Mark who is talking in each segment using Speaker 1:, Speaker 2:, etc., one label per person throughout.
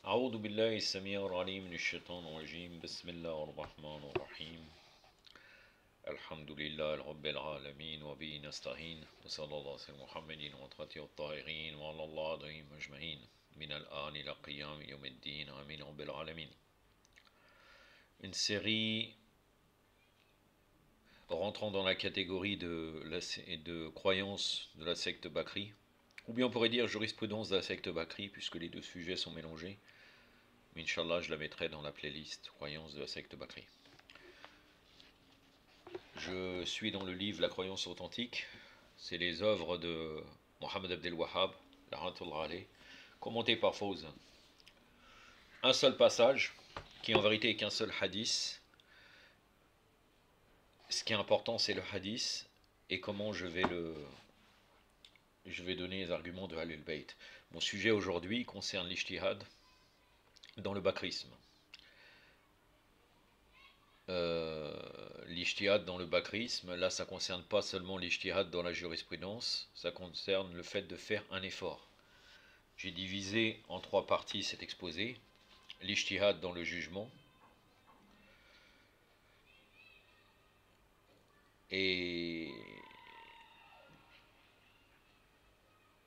Speaker 1: أعوذ بالله السميع العليم من الشيطان الرجيم بسم الله الرحمن الرحيم الحمد لله رب العالمين وبه نستعين وصلى الله على محمد وعلى الطاهرين وعلى الله عليهم أجمعين من الآن إلى قيام يوم الدين آمين رب العالمين. Une série rentrant dans la catégorie de croyances de la secte Bakri, ou bien on pourrait dire jurisprudence de la secte Bakri, puisque les deux sujets sont mélangés. Mais Inch'Allah, je la mettrai dans la playlist croyances de la secte Bakri. Je suis dans le livre La croyance authentique. C'est les œuvres de Mohammed Abdel Wahhab, Rahmatullah alayh, commentées par Fawzan. Un seul passage, qui en vérité est qu'un seul hadith. Ce qui est important, c'est le hadith et comment je vais donner les arguments de Ahlul Bayt. Mon sujet aujourd'hui concerne l'ijtihad dans le bakrisme. L'ijtihad dans le bakrisme, là ça concerne pas seulement l'ijtihad dans la jurisprudence, ça concerne le fait de faire un effort. J'ai divisé en trois parties cet exposé. L'ijtihad dans le jugement, et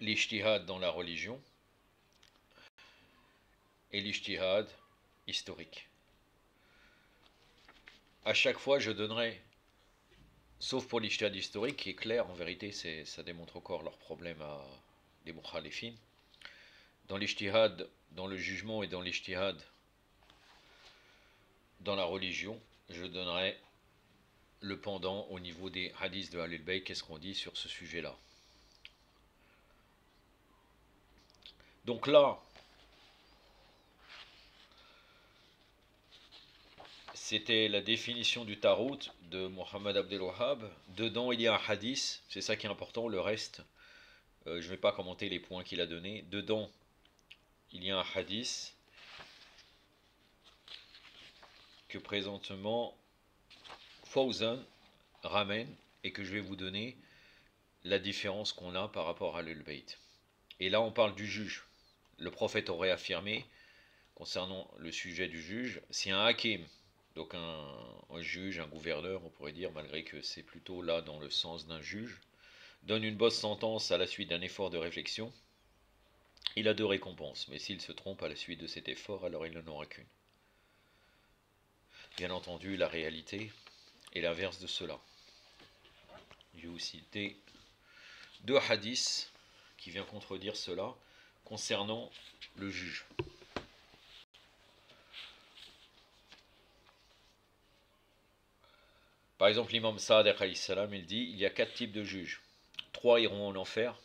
Speaker 1: l'ijtihad dans la religion, et l'ijtihad historique. À chaque fois, je donnerai, sauf pour l'ijtihad historique, qui est clair, en vérité, ça démontre encore leur problème à des mukhalifin. Dans l'ijtihad, dans le jugement et dans l'ijtihad dans la religion, je donnerai le pendant au niveau des hadiths de Ahlul Bayt, qu'est-ce qu'on dit sur ce sujet-là. Donc là, c'était la définition du Tarot de Mohammed Abdel Wahhab. Dedans, il y a un hadith, c'est ça qui est important, le reste, je ne vais pas commenter les points qu'il a donnés. Dedans, il y a un hadith que présentement Fawzan ramène et que je vais vous donner la différence qu'on a par rapport à Ahlul Bayt. Et là, on parle du juge. Le prophète aurait affirmé, concernant le sujet du juge, si un hakim, donc un juge, un gouverneur, on pourrait dire, malgré que c'est plutôt là dans le sens d'un juge, donne une bonne sentence à la suite d'un effort de réflexion, il a deux récompenses. Mais s'il se trompe à la suite de cet effort, alors il n'en aura qu'une. Bien entendu, la réalité est l'inverse de cela. Je vais vous citer deux hadiths qui viennent contredire cela concernant le juge. Par exemple, l'imam Sa'd il dit, il y a 4 types de juges. 3 iront en enfer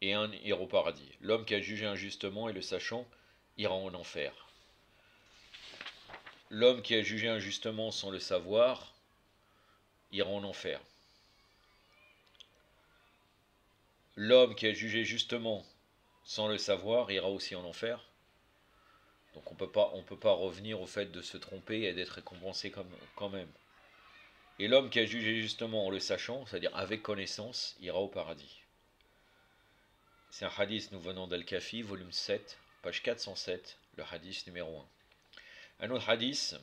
Speaker 1: et 1 ira au paradis. L'homme qui a jugé injustement et le sachant ira en enfer. L'homme qui a jugé injustement sans le savoir ira en enfer. L'homme qui a jugé justement sans le savoir ira aussi en enfer. Donc on peut pas revenir au fait de se tromper et d'être récompensé quand même. Et l'homme qui a jugé justement en le sachant, c'est-à-dire avec connaissance, ira au paradis. C'est un hadith nous venant d'Al-Kafi, volume 7, page 407, le hadith numéro 1. Un autre hadith,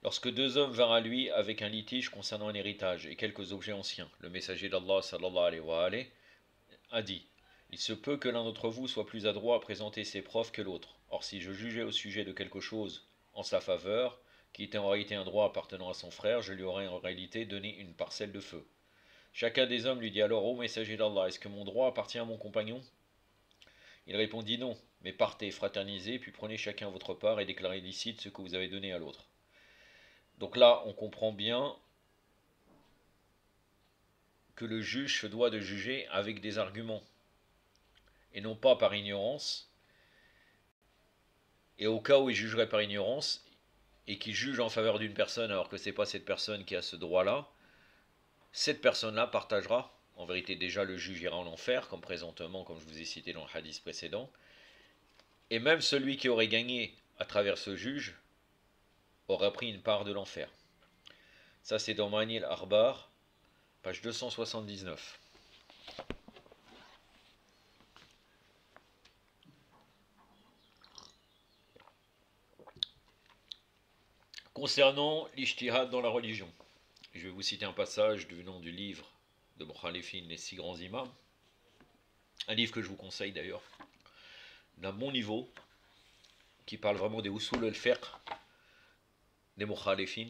Speaker 1: lorsque deux hommes vinrent à lui avec un litige concernant un héritage et quelques objets anciens, le messager d'Allah sallallahu alayhi wa alayhi a dit, il se peut que l'un d'entre vous soit plus adroit à présenter ses preuves que l'autre. Or si je jugeais au sujet de quelque chose en sa faveur, qui était en réalité un droit appartenant à son frère, je lui aurais en réalité donné une parcelle de feu. Chacun des hommes lui dit alors, ô messager d'Allah, est-ce que mon droit appartient à mon compagnon? Il répondit non, mais partez, fraternisez, puis prenez chacun votre part et déclarez licite ce que vous avez donné à l'autre. Donc là, on comprend bien que le juge se doit de juger avec des arguments, et non pas par ignorance. Et au cas où il jugerait par ignorance, et qu'il juge en faveur d'une personne alors que ce n'est pas cette personne qui a ce droit-là, cette personne-là partagera, en vérité déjà le juge ira en enfer, comme présentement, comme je vous ai cité dans le hadith précédent, et même celui qui aurait gagné à travers ce juge aura pris une part de l'enfer. Ça c'est dans Manil Arbar, page 279. Concernant l'ijtihad dans la religion, je vais vous citer un passage du nom du livre de Mukhalifin, les 6 grands imams, un livre que je vous conseille d'ailleurs, d'un bon niveau, qui parle vraiment des usul al-fiqh, des Mukhalifin,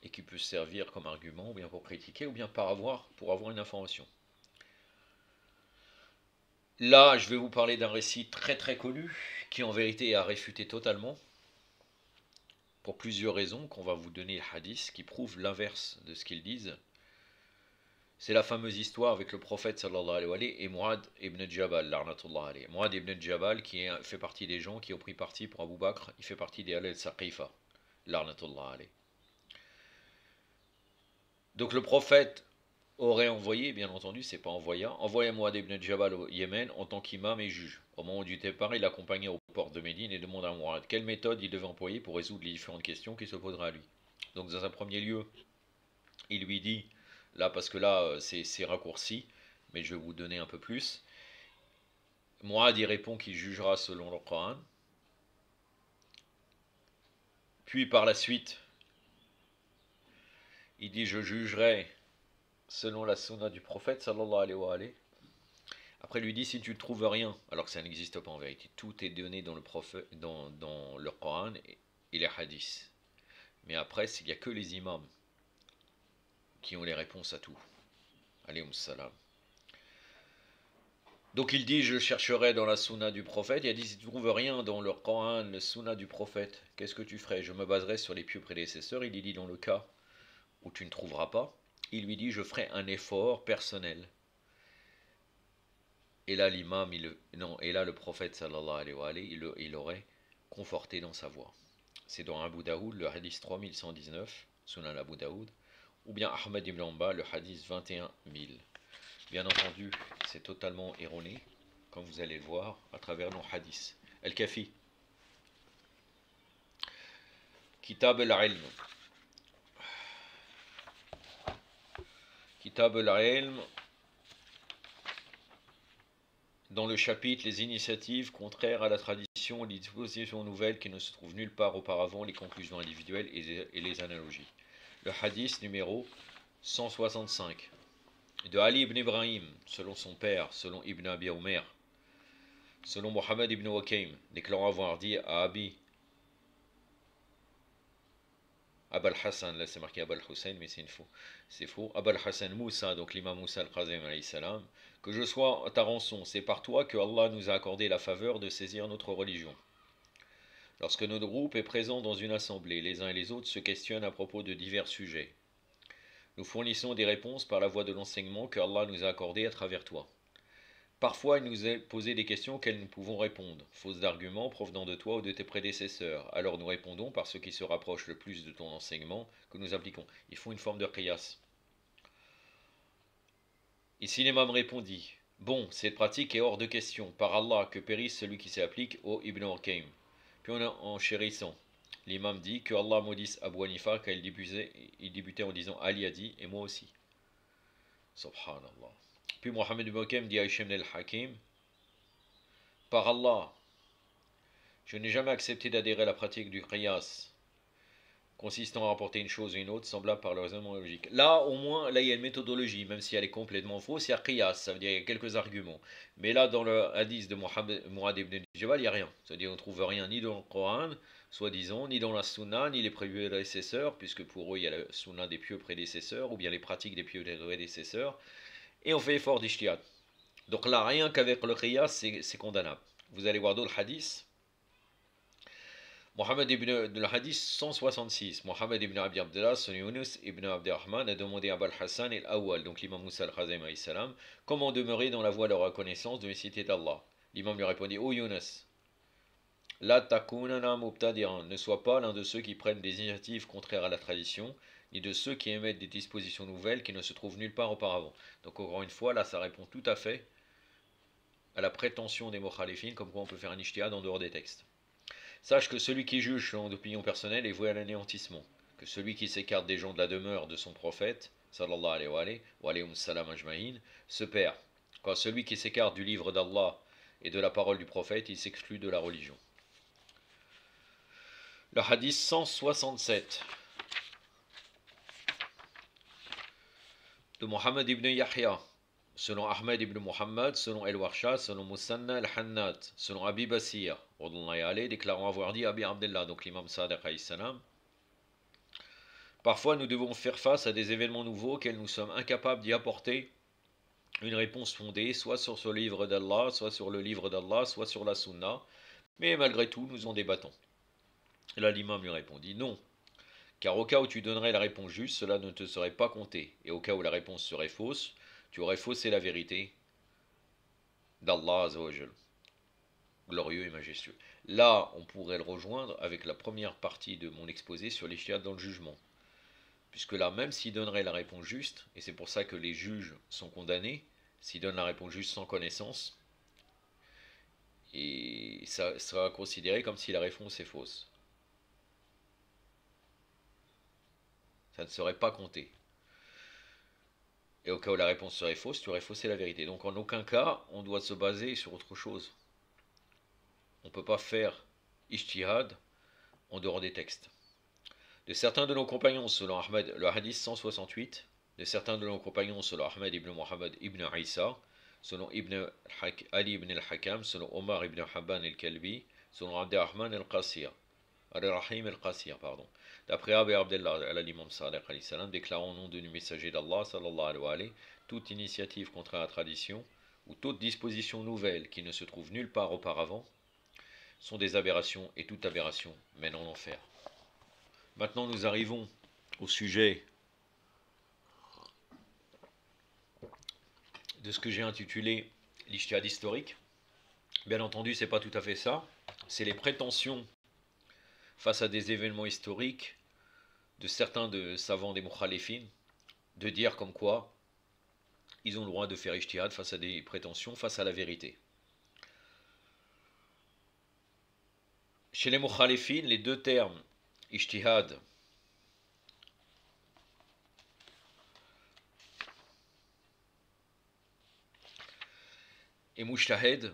Speaker 1: et qui peut servir comme argument, ou bien pour critiquer, ou bien pour avoir une information. Là, je vais vous parler d'un récit très très connu, qui en vérité est à réfuter totalement, pour plusieurs raisons, qu'on va vous donner les hadiths, qui prouvent l'inverse de ce qu'ils disent. C'est la fameuse histoire avec le prophète sallallahu alayhi wa sallam et Mu'ad ibn Jabal, l'arnatullah alayhi. Mu'ad ibn Jabal, qui fait partie des gens qui ont pris parti pour Abu Bakr, il fait partie des al-Saqifa, l'arnatullah alayhi. Donc le prophète aurait envoyé, bien entendu, c'est pas envoyé Mu'ad ibn Jabal au Yémen en tant qu'imam et juge. Au moment du départ, il l'accompagnait aux portes de Médine et demande à Mu'ad quelle méthode il devait employer pour résoudre les différentes questions qui se poseraient à lui. Donc dans un premier lieu, il lui dit, là parce que là c'est raccourci, mais je vais vous donner un peu plus. Mu'ad y répond qu'il jugera selon le Coran. Puis par la suite, il dit je jugerai selon la sunna du prophète sallallahu alayhi wa sallam. Après, il lui dit si tu ne trouves rien, alors que ça n'existe pas en vérité, tout est donné dans le, dans le Coran et les hadiths. Mais après, il n'y a que les imams qui ont les réponses à tout. Alayhum salam. Donc il dit je chercherai dans la sunna du prophète. Il a dit si tu ne trouves rien dans le Coran, le sunna du prophète, qu'est-ce que tu ferais? Je me baserai sur les pieux prédécesseurs. Il dit dans le cas où tu ne trouveras pas, il lui dit je ferai un effort personnel. Et là l'imam, et là le prophète sallallahu alayhi wa sallam, il aurait conforté dans sa voix. C'est dans Abu Daoud, le hadith 3119, Sunan Abu Daoud, ou bien Ahmad ibn Hanbal, le hadith 21 000. Bien entendu, c'est totalement erroné, comme vous allez le voir à travers nos hadiths. Al-Kafi, Kitab al-Ilm. Kitab al-Ilm, dans le chapitre les initiatives contraires à la tradition, les dispositions nouvelles qui ne se trouvent nulle part auparavant, les conclusions individuelles et les analogies. Le hadith numéro 165 de Ali ibn Ibrahim, selon son père, selon Ibn Abi Omer, selon Mohammed ibn Waqaym, déclarant avoir dit à Abul Hassan, là c'est marqué Abul Hussein, mais c'est faux. Abul Hassan Moussa, donc l'imam Moussa al-Qazim alayhi salam, que je sois ta rançon, c'est par toi que Allah nous a accordé la faveur de saisir notre religion. Lorsque notre groupe est présent dans une assemblée, les uns et les autres se questionnent à propos de divers sujets. Nous fournissons des réponses par la voie de l'enseignement que Allah nous a accordé à travers toi. Parfois, il nous est posé des questions auxquelles nous pouvons répondre, fausses d'arguments provenant de toi ou de tes prédécesseurs. Alors nous répondons par ce qui se rapproche le plus de ton enseignement que nous appliquons. Il faut une forme de qiyas. Ici l'imam répondit, bon, cette pratique est hors de question. Par Allah, que périsse celui qui s'y applique, ô Ibn Waqaym. Puis en chérissant, l'imam dit que Allah maudisse Abu Hanifa car il débutait en disant Ali a dit et moi aussi. Subhanallah. Puis Mohammed ibn Waqaym dit à Hisham al-Hakim, par Allah, je n'ai jamais accepté d'adhérer à la pratique du qiyas, consistant à rapporter une chose ou une autre, semblable par le raisonnement logique. Là, au moins, là, il y a une méthodologie, même si elle est complètement fausse, il y a qiyas, ça veut dire qu'il y a quelques arguments. Mais là, dans le hadith de Mu'ad ibn Jabal, il n'y a rien. C'est-à-dire qu'on ne trouve rien ni dans le Coran, soi-disant, ni dans la sunna, ni les prédécesseurs, puisque pour eux, il y a la sunna des pieux prédécesseurs, ou bien les pratiques des pieux prédécesseurs, et on fait effort d'ijtihad. Donc là, rien qu'avec le qiyas, c'est condamnable. Vous allez voir d'autres hadiths. Mohammed ibn, de la hadith 166, Mohammed ibn Abi Abdullah, son Yunus ibn Abdurrahman a demandé à Abul Hassan et al-Awwal, donc l'imam Moussa al-Khazim alayhi salam, comment demeurer dans la voie de la reconnaissance de l'unicité d'Allah. L'imam lui répondit, ô Yunus, la takunana mubtadi'an, ne sois pas l'un de ceux qui prennent des initiatives contraires à la tradition, ni de ceux qui émettent des dispositions nouvelles qui ne se trouvent nulle part auparavant. Donc encore une fois, là ça répond tout à fait à la prétention des mukhalifin, comme quoi on peut faire un ijtihad en dehors des textes. Sache que celui qui juge selon l'opinion personnelle est voué à l'anéantissement, que celui qui s'écarte des gens de la demeure de son prophète, sallallahu alayhi wa alayhi wa salam ajma'in, se perd. Quand celui qui s'écarte du livre d'Allah et de la parole du prophète, il s'exclut de la religion. Le hadith 167 de Mohammed ibn Yahya, selon Ahmed ibn Muhammad, selon El-Warsha, selon Musanna al-Hannat, selon Abi Basir, déclarant avoir dit Abi Abdullah, donc l'imam Sadiq alayhi salam. Parfois, nous devons faire face à des événements nouveaux auxquels nous sommes incapables d'y apporter une réponse fondée, soit sur ce livre d'Allah, soit sur le livre d'Allah, soit sur la Sunna, mais malgré tout, nous en débattons. Et là, l'imam lui répondit non, car au cas où tu donnerais la réponse juste, cela ne te serait pas compté, et au cas où la réponse serait fausse, tu aurais faussé la vérité d'Allah Azzawajal, glorieux et majestueux. Là, on pourrait le rejoindre avec la première partie de mon exposé sur l'ijtihad dans le jugement. Puisque là, même s'il donnerait la réponse juste, et c'est pour ça que les juges sont condamnés, s'ils donnent la réponse juste sans connaissance, et ça sera considéré comme si la réponse est fausse. Ça ne serait pas compté. Et au cas où la réponse serait fausse, tu aurais faussé la vérité. Donc en aucun cas, on doit se baser sur autre chose. On ne peut pas faire ijtihad en dehors des textes. De certains de nos compagnons, selon Ahmed, le hadith 168, de certains de nos compagnons, selon Ahmed ibn Muhammad ibn Isa, selon Ali ibn al-Hakam, selon Omar ibn Habban al-Kalbi, selon Abdurrahman al-Qasir, al-Rahim al-Qasir, pardon. D'après Abu Abdullah, l'imam Sadiq alayhi salam, déclarant au nom du messager d'Allah, sallallahu alayhi wa alayhi, toute initiative contre la tradition, ou toute disposition nouvelle qui ne se trouve nulle part auparavant, sont des aberrations, et toute aberration mène en enfer. Maintenant, nous arrivons au sujet de ce que j'ai intitulé l'ijtihad historique. Bien entendu, c'est pas tout à fait ça. C'est les prétentions face à des événements historiques de certains de savants des mukhalifin de dire comme quoi ils ont le droit de faire ijtihad face à des prétentions, face à la vérité. Chez les mukhalifin, les deux termes ijtihad et mujtahid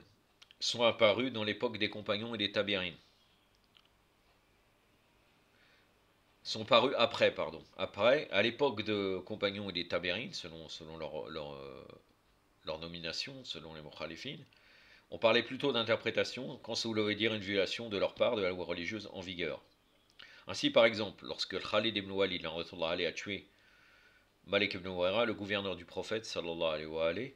Speaker 1: sont apparus dans l'époque des compagnons et des tabi'in. Sont parus après, pardon. Après, à l'époque de compagnons et des tabi'in, selon leur nomination, selon les mukhalifin, on parlait plutôt d'interprétation quand ça voulait dire une violation de leur part de la loi religieuse en vigueur. Ainsi, par exemple, lorsque Khalid ibn Walid a tué Malik ibn Huwaira, le gouverneur du prophète, sallallahu alayhi wa alayhi,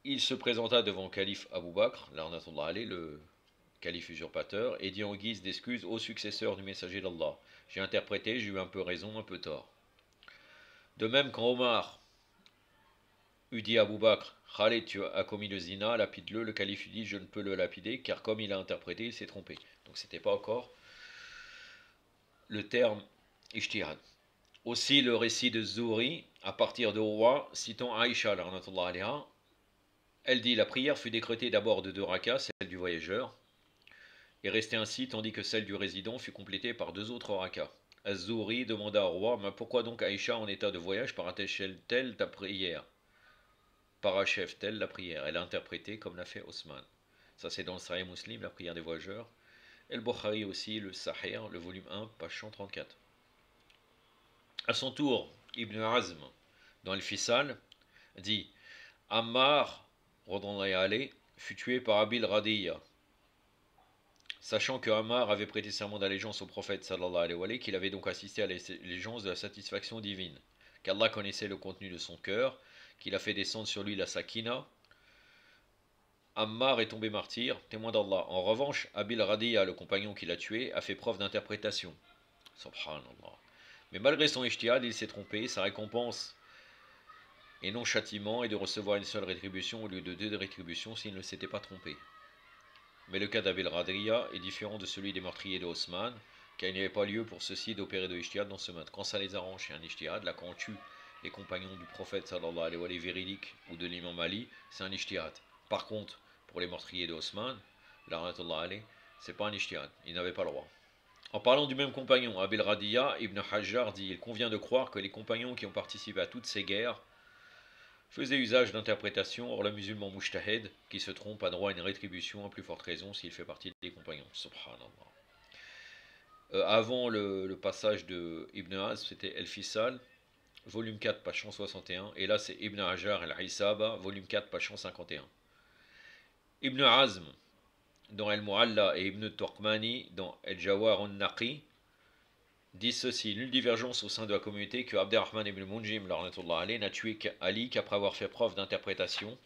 Speaker 1: il se présenta devant le calife Abu Bakr, le calife usurpateur, et dit en guise d'excuse au successeur du messager d'Allah: j'ai interprété, j'ai eu un peu raison, un peu tort. De même, quand Omar eut dit à Abu Bakr: Khalid, tu as commis le zina, lapide-le, le calife lui dit: je ne peux le lapider, car comme il a interprété, il s'est trompé. Donc c'était pas encore le terme ijtihad. Aussi le récit de Zuhri, à partir de Roi, citant Aïcha, elle dit: la prière fut décrétée d'abord de 2 rakas, celle du voyageur, et restait ainsi, tandis que celle du résident fut complétée par 2 autres rakas. Az-Zuhri demanda au roi: mais pourquoi donc Aïcha, en état de voyage, parachève-t-elle ta prière? Parachève-t-elle la prière? Elle a interprété comme l'a fait Osman. Ça, c'est dans le Sahih Muslim, la prière des voyageurs. Et le Bukhari aussi, le Sahih, le volume 1, page 134. À son tour, Ibn Azm, dans le Fisal, dit: Ammar, fut tué par Abil Radiya. Sachant que Ammar avait prêté serment d'allégeance au prophète sallallahu alayhi wa sallam, qu'il avait donc assisté à l'allégeance de la satisfaction divine, qu'Allah connaissait le contenu de son cœur, qu'il a fait descendre sur lui la sakina, Ammar est tombé martyr, témoin d'Allah. En revanche, Abil Radiya, le compagnon qui l'a tué, a fait preuve d'interprétation. Subhanallah. Mais malgré son ijtihad, il s'est trompé, sa récompense et non châtiment est de recevoir une seule rétribution au lieu de 2 rétributions s'il ne s'était pas trompé. Mais le cas d'Abil Radiya est différent de celui des meurtriers de Osman, car il n'y avait pas lieu pour ceux-ci d'opérer de ijtihad dans ce mode. Quand ça les arrange, c'est un ijtihad. Là, quand on tue les compagnons du prophète sallallahu alayhi wa sallam véridiques ou de l'imam Ali, c'est un ijtihad. Par contre, pour les meurtriers de Osman, c'est pas un ijtihad, ils n'avaient pas le droit. En parlant du même compagnon, Abil Radiya, Ibn Hajjar dit: il convient de croire que les compagnons qui ont participé à toutes ces guerres faisaient usage d'interprétation. Or, le musulman mujtahid qui se trompe a droit à une rétribution, à plus forte raison s'il fait partie des compagnons. Subhanallah. Avant le passage de Ibn Az, c'était El Fissal, volume 4, page 161. Et là, c'est Ibn Hajar El-Isaba, volume 4, page 151. Ibn Azm, dans El-Mu'alla, et Ibn Turkmani, dans El-Jawar al-Naqi, disent ceci: nulle divergence au sein de la communauté que Abderrahman ibn Munjim n'a tué Ali qu'après avoir fait preuve d'interprétation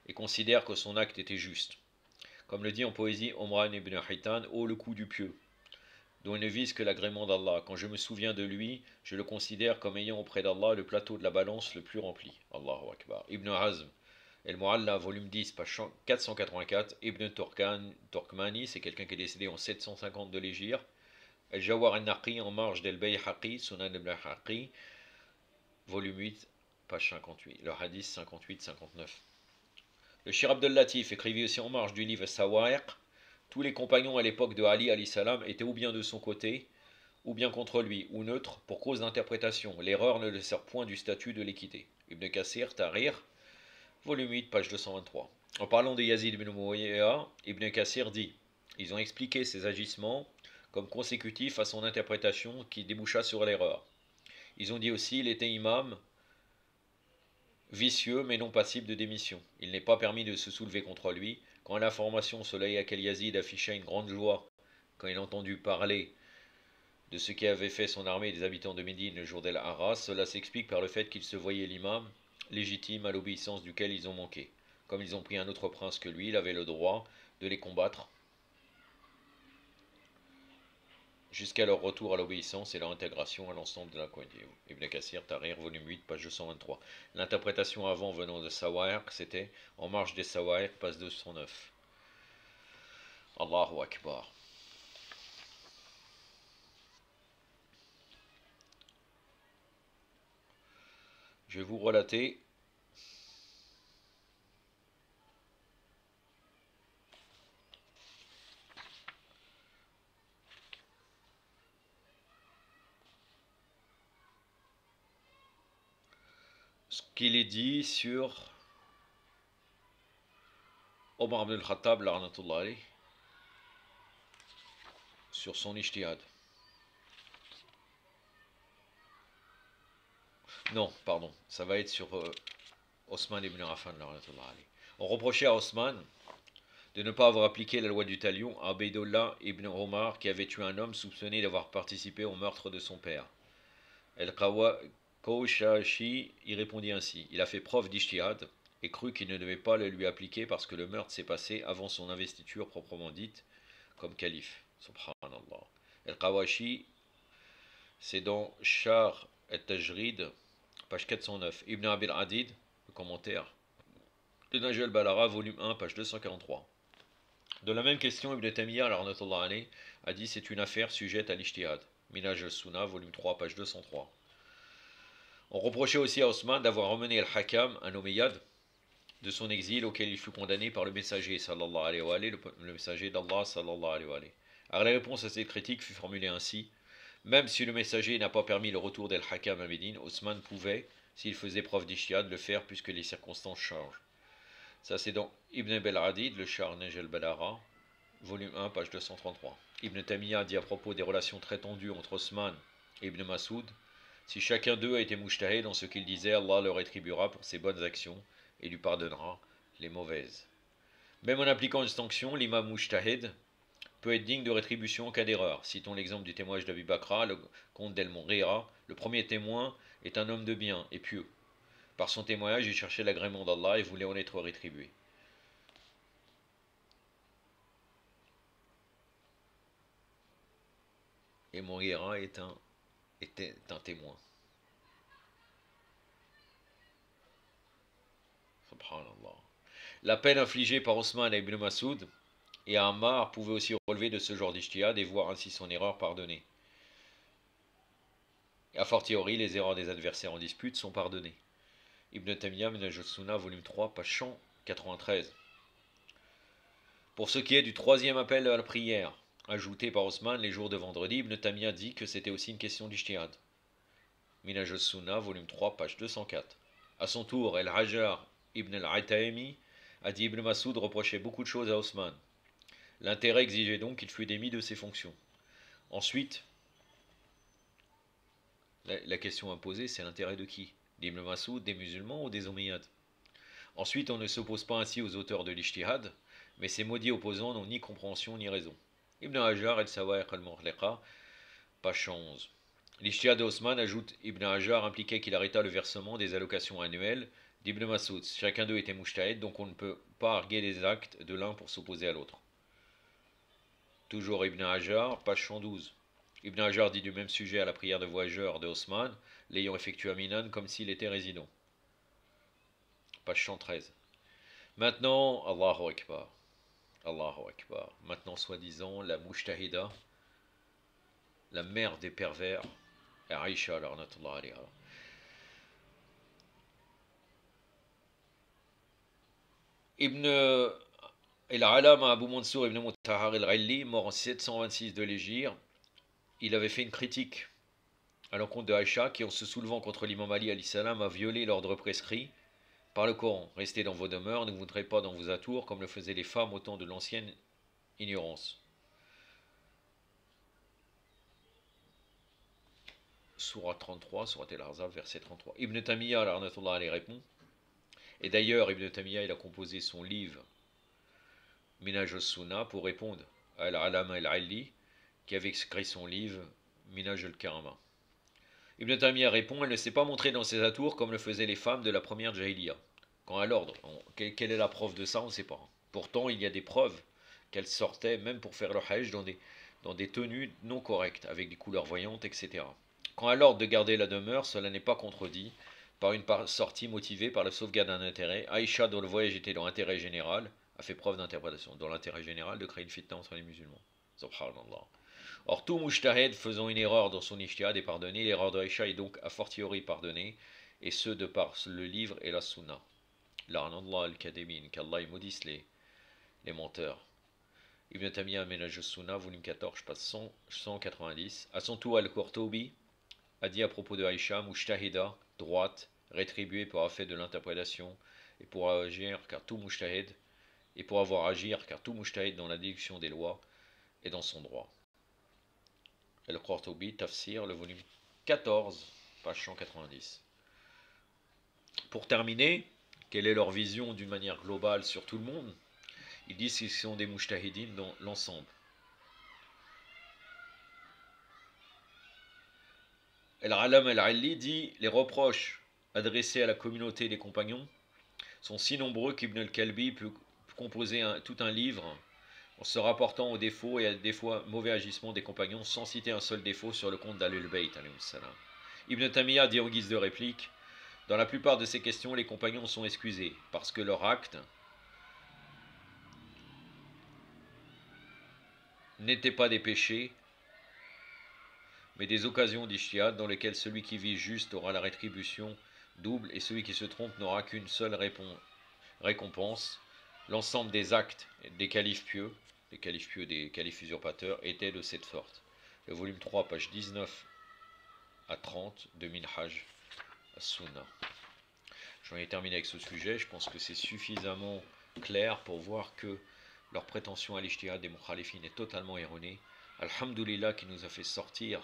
Speaker 1: et considère que son acte était juste. Comme le dit en poésie Omran ibn Hitan: ô le coup du pieux, dont il ne vise que l'agrément d'Allah. Quand je me souviens de lui, je le considère comme ayant auprès d'Allah le plateau de la balance le plus rempli. Allahu Akbar. Ibn Hazm, El-Mu'alla, volume 10, page 484. Ibn Turkmani, c'est quelqu'un qui est décédé en 750 de l'Hégire. El-Jawar al-Naqi, en marge d'El-Bayhaqi, Sunan al-Bayhaqi, volume 8, page 58. Le hadith 58-59. Le Shir Abdel Latif écrivit aussi en marge du livre Sawa'iq: tous les compagnons à l'époque de Ali alayhi salam étaient ou bien de son côté, ou bien contre lui, ou neutres, pour cause d'interprétation. L'erreur ne le sert point du statut de l'équité. Ibn Kassir, Tahrir, volume 8, page 223. En parlant de Yazid ibn Muawiyah, Ibn Kassir dit: ils ont expliqué ses agissements comme consécutifs à son interprétation qui déboucha sur l'erreur. Ils ont dit aussi: il était imam, vicieux mais non passible de démission. Il n'est pas permis de se soulever contre lui. Quand l'information sur laquelle Yazid affichait une grande joie quand il a entendu parler de ce qui avait fait son armée et des habitants de Médine le jour d'El Arras, cela s'explique par le fait qu'il se voyait l'imam légitime à l'obéissance duquel ils ont manqué. Comme ils ont pris un autre prince que lui, il avait le droit de les combattre jusqu'à leur retour à l'obéissance et leur intégration à l'ensemble de la communauté. Ibn Kassir, Tahrir, volume 8, page 223. L'interprétation avant venant de Sawa'iq, c'était en marge des Sawa'iq, page 209. Allahu Akbar. Je vais vous relater ce qu'il est dit sur Omar ibn al-Khattab, sur son ijtihad. Non, pardon, ça va être sur Osman ibn Affan. On reprochait à Osman de ne pas avoir appliqué la loi du talion à Ubaydullah ibn Omar, qui avait tué un homme soupçonné d'avoir participé au meurtre de son père. El-Kawshashi y répondit ainsi: il a fait preuve d'ijtihad et crut qu'il ne devait pas le lui appliquer parce que le meurtre s'est passé avant son investiture proprement dite comme calife. Subhanallah. El-Kawashi, c'est dans Shar el-Tajrid, page 409. Ibn Abil Adid, le commentaire de Najal Balara, volume 1, page 243. De la même question, Ibn Taymiyyah a dit: c'est une affaire sujette à l'ijtihad. Minaj al-Sunna, volume 3, page 203. On reprochait aussi à Osman d'avoir emmené Al-Hakam, un Omeyyade, de son exil auquel il fut condamné par le messager sallallahu alayhi wa alayhi, le messager d'Allah sallallahu alayhi wa alayhi. Alors la réponse à cette critique fut formulée ainsi: même si le messager n'a pas permis le retour d'Al-Hakam à Médine, Osman pouvait, s'il faisait preuve d'ijtihad, le faire puisque les circonstances changent. Ça c'est dans Ibn Bel-Adid, le Shar Najal Balara, volume 1, page 233. Ibn Taymiyyah dit à propos des relations très tendues entre Osman et Ibn Masoud: si chacun d'eux a été mujtahid dans ce qu'il disait, Allah le rétribuera pour ses bonnes actions et lui pardonnera les mauvaises. Même en appliquant une sanction, l'imam mujtahid peut être digne de rétribution en cas d'erreur. Citons l'exemple du témoignage d'Abu Bakra, le comte d'El-Monghira. Le premier témoin est un homme de bien et pieux. Par son témoignage, il cherchait l'agrément d'Allah et voulait en être rétribué. Et Monghira était un témoin. Subhanallah. La peine infligée par Osman à Ibn Masoud et à Ammar pouvait aussi relever de ce genre d'ijtihad et voir ainsi son erreur pardonnée. A fortiori, les erreurs des adversaires en dispute sont pardonnées. Ibn Taymiyyah, Minhaj al-Sunnah, volume 3, page 193. Pour ce qui est du troisième appel à la prière, ajouté par Osman les jours de vendredi, Ibn Taymiyyah dit que c'était aussi une question d'ijtihad. Minhaj al-Sunnah, volume 3, page 204. A son tour, El-Hajar ibn al-Aitami a dit: Ibn Masoud reprochait beaucoup de choses à Osman. L'intérêt exigeait donc qu'il fût démis de ses fonctions. Ensuite, la question à poser, c'est l'intérêt de qui? D'Ibn Mas'ud, des musulmans ou des Omeyyades? Ensuite, on ne s'oppose pas ainsi aux auteurs de l'Ijtihad, mais ces maudits opposants n'ont ni compréhension ni raison. Ibn Hajar el-Sawaiq al-Mughliqa, page 111. L'Ijtihad d'Osman, ajoute Ibn Hajar, impliquait qu'il arrêta le versement des allocations annuelles d'Ibn Mas'ud. Chacun d'eux était mujtahid, donc on ne peut pas arguer les actes de l'un pour s'opposer à l'autre. Toujours Ibn Hajar, page 112. Ibn Hajar dit du même sujet à la prière de voyageurs de Osman, l'ayant effectué à Minan comme s'il était résident. Page 113. Maintenant, Allahu Akbar. Allahu Akbar. Maintenant, soi-disant, la mujtahida, la mère des pervers, Aïcha, l'arnatullah alayha. Ibn al-Alama Abu Mansour ibn Mutahhar al-Ghalli, mort en 726 de l'Hégire, il avait fait une critique à l'encontre de Aïcha qui, en se soulevant contre l'imam Ali alayhi salam, a violé l'ordre prescrit par le Coran. Restez dans vos demeures, ne vous montrez pas dans vos atours comme le faisaient les femmes au temps de l'ancienne ignorance. Sourate 33, Sourate al-Ahzab, verset 33. Ibn Tamiya, l'arnatullah alayhi, répond. Et d'ailleurs, Ibn Tamiya, il a composé son livre Minhaj al-Sunnah pour répondre à Al-Alama al-Ali qui avait écrit son livre Minhaj al-Karama. Ibn Tamiya répond, elle ne s'est pas montrée dans ses atours comme le faisaient les femmes de la première Jahiliya. Quand à l'ordre, quelle est la preuve de ça, on ne sait pas. Pourtant, il y a des preuves qu'elle sortait même pour faire le hajj dans des tenues non correctes, avec des couleurs voyantes, etc. Quand à l'ordre de garder la demeure, cela n'est pas contredit par une sortie motivée par la sauvegarde d'un intérêt. Aïcha, dont le voyage était dans l'intérêt général, a fait preuve d'interprétation, dans l'intérêt général de créer une fitna entre les musulmans. Subhanallah. Or, tout mujtahid faisant une erreur dans son ijtihad est pardonné, l'erreur d'Aïcha est donc a fortiori pardonnée, et ce de par le livre et la sunna. La'anallah al-kadébin, qu'Allah maudisse les menteurs. Ibn Tamiya Minhaj al-Sunnah, volume 14, page 190. À son tour, Al-Qurtubi a dit à propos de Aïcha, mujtahida, droite, rétribuée pour avoir fait de l'interprétation, et pour agir, car tout mujtahid, et pour avoir agir, car tout mujtahid dans la déduction des lois est dans son droit. Al-Qurtubi, Tafsir, le volume 14, page 190. Pour terminer, quelle est leur vision d'une manière globale sur tout le monde? Ils disent qu'ils sont des mujtahidines dans l'ensemble. Al-Alam al-Ali dit les reproches adressés à la communauté des compagnons sont si nombreux qu'Ibn al-Kalbi peut composer tout un livre en se rapportant aux défauts et à des fois mauvais agissements des compagnons sans citer un seul défaut sur le compte d'Al Bayt. Ibn Tamiya dit en guise de réplique, dans la plupart de ces questions, les compagnons sont excusés parce que leurs actes n'étaient pas des péchés, mais des occasions d'ijtihad dans lesquelles celui qui vit juste aura la rétribution double et celui qui se trompe n'aura qu'une seule récompense. L'ensemble des actes des califes pieux, des califes usurpateurs, étaient de cette sorte. Le volume 3, page 19 à 30 de Minhaj as-Sunnah. J'en ai terminé avec ce sujet. Je pense que c'est suffisamment clair pour voir que leur prétention à l'ijtihad des mukhalifin est totalement erronée. Alhamdulillah qui nous a fait sortir,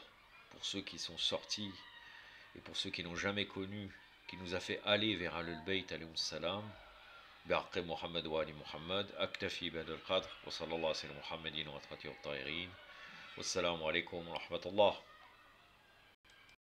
Speaker 1: pour ceux qui sont sortis et pour ceux qui n'ont jamais connu, qui nous a fait aller vers Ahlul-Bayt alayhim salam. بعق محمد وآل محمد أكتفي بهذا القدر وصلى الله على سيدنا محمد وأطهاره الطاهرين والسلام عليكم ورحمة الله.